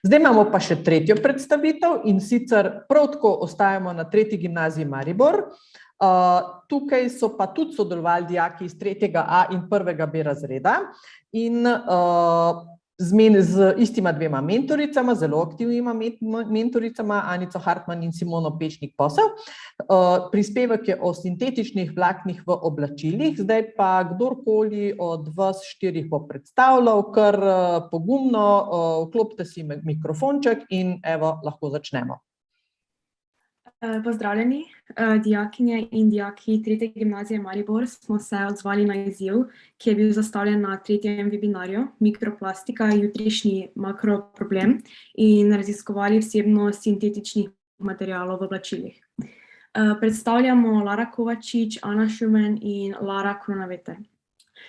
Zdaj imamo pa še tretjo predstavitev in sicer prav tako ostajamo na tretji gimnaziji Maribor. Tukaj so pa tudi sodelovali dijaki iz 3.A in 1.B razreda in z istima dvema mentoricama, zelo aktivnima mentoricama, Anico Hartman in Simono Pečnik-Posel. Prispevek je o sintetičnih vlaknih v oblačilih, zdaj pa kdorkoli od vas štirih bo predstavljal, kar pogumno, vklopite si mikrofonček in evo, lahko začnemo. Pozdravljeni, dijakinje in dijaki 3. gimnazije Maribor smo se odzvali na izziv, ki je bil zastavljen na tretjem webinarju Mikroplastika, jutrišnji makroproblem in raziskovali vsebnost sintetičnih materialov v oblačilih. Predstavljamo Lara Kovačič, Ana Schumann in Lara Kronaveter.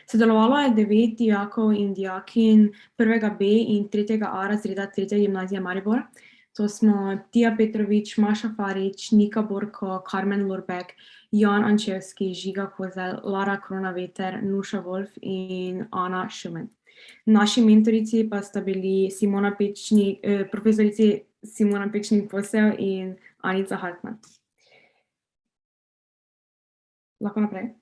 Sodelovalo je 9 dijakov in dijakinj 1.B in 3.A razreda 3. gimnazije Maribor. To smo Tija Petrovič, Maša Farič, Nika Borko, Karmen Lorbek, Jan Ančevski, Žiga Kozel, Lara Kronaveter, Nuša Wolf in Ana Schumann. Naši mentorici pa sta bili profesorici Simona Pečnik-Posel in Anica Hartman. Lahko naprej?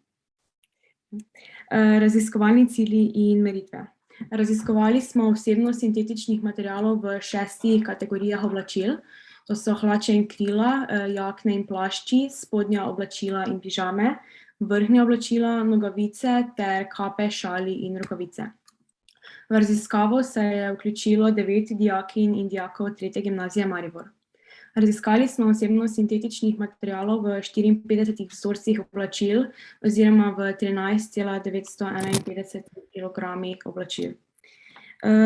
Raziskovalni cilji in meritve. Raziskovali smo vsebnost sintetičnih materialov v 6 kategorijah oblačil. To so hlače in krila, jakne in plašči, spodnja oblačila in pižame, vrhnja oblačila, nogavice ter kape, šali in rokavice. V raziskavo se je vključilo 9 dijakinj in dijakov 3. gimnazije Maribor. Raziskali smo vsebnost sintetičnih materialov v 54 vzorcih oblačil oziroma v 13,951 kg oblačil.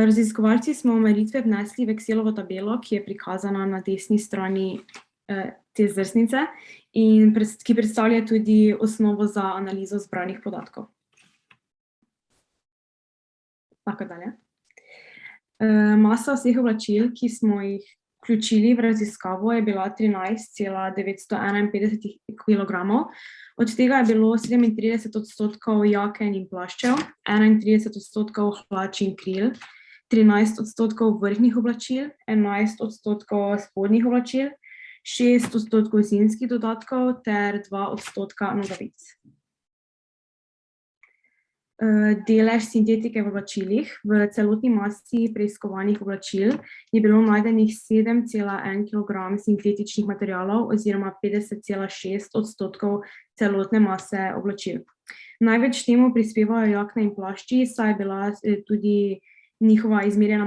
Raziskovalci smo meritve vnesli v Excelovo tabelo, ki je prikazana na desni strani te zdrsnice in ki predstavlja tudi osnovo za analizo zbranih podatkov. Lahko dalje. Masa vseh oblačil, ki smo jih vključili v raziskavo, je bila 13,951 kg. Od tega je bilo 37% jaken in plaščev, 31% hlač in kril, 13% vrhnjih oblačil, 11% spodnjih oblačil, 6% zimskih dodatkov ter 2% nogavic. Delež sintetike v oblačilih. V celotni masi preiskovanih oblačil je bilo najdenih 7,1 kg sintetičnih materialov oziroma 50,6% celotne mase oblačil. Največ temu prispevajo jakne in plašči, saj je bila tudi izmerjena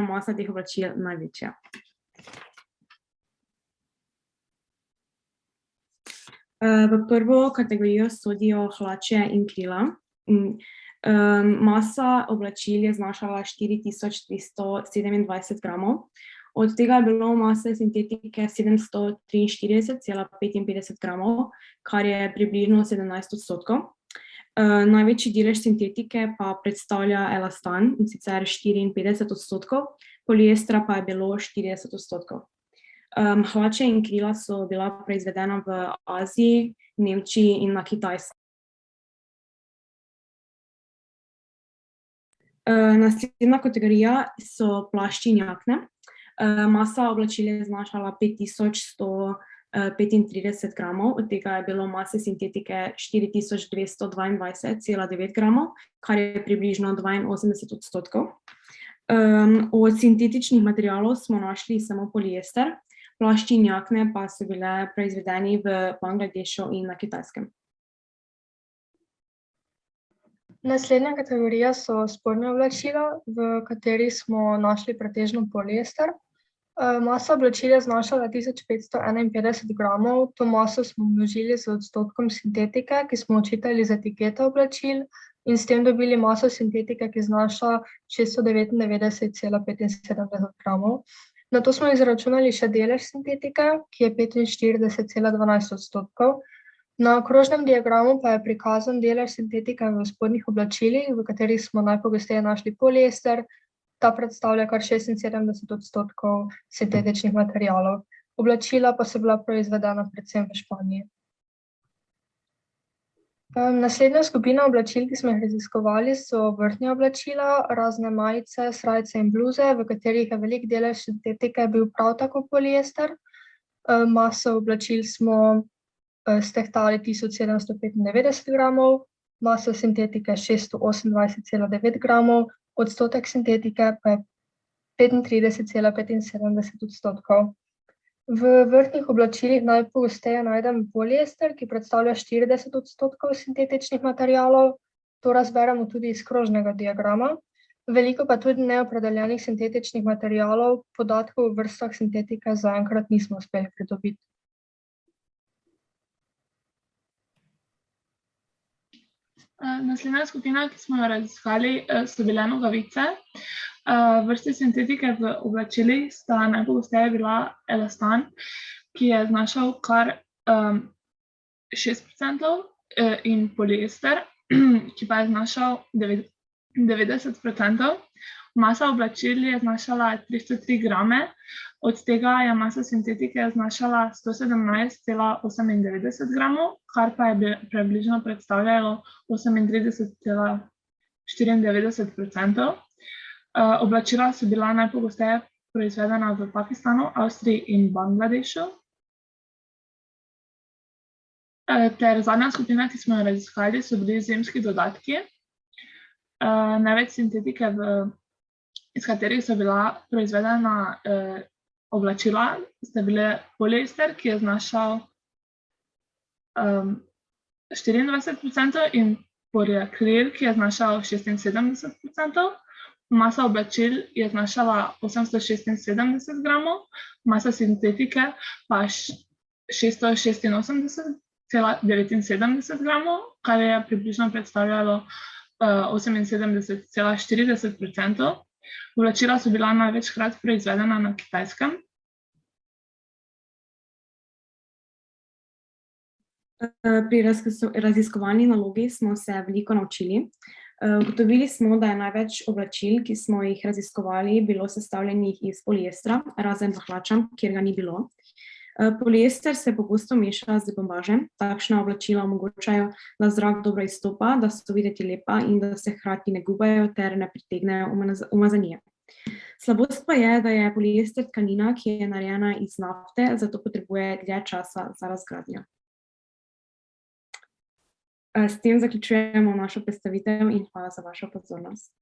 masa teh oblačil največja. V prvo kategorijo sodijo hlače in krila. Masa oblačil je znašala 4327 gramov, od tega je bilo mase sintetike 743,55 gramov, kar je približno 17%. Največji delež sintetike pa predstavlja elastan, in sicer 54%, poliestra pa je bilo 40%. Hlače in krila so bila proizvedena v Aziji, Nemčiji in na Kitajskem. Naslednja kategorija so plašči in jakne. Masa oblačil je znašala 5135 gramov, od tega je bilo mase sintetike 4222,9 gramov, kar je približno 82%. Od sintetičnih materialov smo našli samo poliester, plašči in jakne pa so bile proizvedeni v Bangladešu in na Kitajskem. Naslednja kategorija so spodnja oblačila, v kateri smo našli pretežno poliester. Masa oblačil je znašala 1551 gramov, to maso smo množili z odstotkom sintetike, ki smo odčitali z etikete oblačil in s tem dobili maso sintetike, ki znaša 699,75 gramov. Nato smo izračunali še delež sintetike, ki je 45,12%. Na krožnem diagramu pa je prikazan delež sintetike v spodnjih oblačilih, v katerih smo najpogosteje našli poliester. Ta predstavlja kar 76% sintetičnih materialov. Oblačila pa so bila proizvedena predvsem v Španiji. Naslednja skupina oblačil, ki smo jih raziskovali, so vrhnja oblačila, razne majice, srajce in bluze, v katerih je velik delež sintetike bil prav tako poliester. Maso oblačil smo stehtali 1795 gramov, maso sintetike 628,9 gramov, odstotek sintetike pa je 35,75 odstotkov. V vrhnjih oblačilih najpogosteje najdemo poliester, ki predstavlja 40 odstotkov sintetičnih materialov. To razberemo tudi iz krožnega diagrama. Veliko pa tudi neopredeljenih sintetičnih materialov, podatkov o vrstah sintetike zaenkrat nismo uspeli pridobiti. Naslednja skupina, ki smo jo raziskali, so bile nogavice. Vrste sintetike v oblačilih sta najpogosteje bila elastan, ki je znašal kar 6%, in poliester, ki pa je znašal 90%. Masa oblačil je znašala 303 grame, od tega je masa sintetike znašala 117,98 gramov, kar pa je približno predstavljalo 38,94%. Oblačila so bila najpogosteje proizvedena v Pakistanu, Avstriji in Bangladešu. Ter zadnja skupina, ki smo jo raziskali, so bili zimski dodatki. Največ sintetike, iz katerih so bila proizvedena oblačila, sta bile poliester, ki je znašal 24%, in poliakril, ki je znašal 76%. Masa oblačil je znašala 876 gramov, masa sintetike pa 686,79 gramov, kar je približno predstavljalo 78,40%. Oblačila so bila največkrat proizvedena na Kitajskem. Pri raziskovalni nalogi smo se veliko naučili. Ugotovili smo, da je največ oblačil, ki smo jih raziskovali, bilo sestavljenih iz poliestra, razen v hlačah, kjer ga ni bilo. Poliester se pogosto meša z bombažem. Takšna oblačila omogočajo, da zrak dobro izstopa, da so videti lepa in da se hkrati ne gubajo ter ne pritegnejo umazanije. Slabost pa je, da je poliester tkanina, ki je narejena iz nafte, zato potrebuje dlje časa za razgradnjo. S tem zaključujemo našo predstavitev in hvala za vašo pozornost.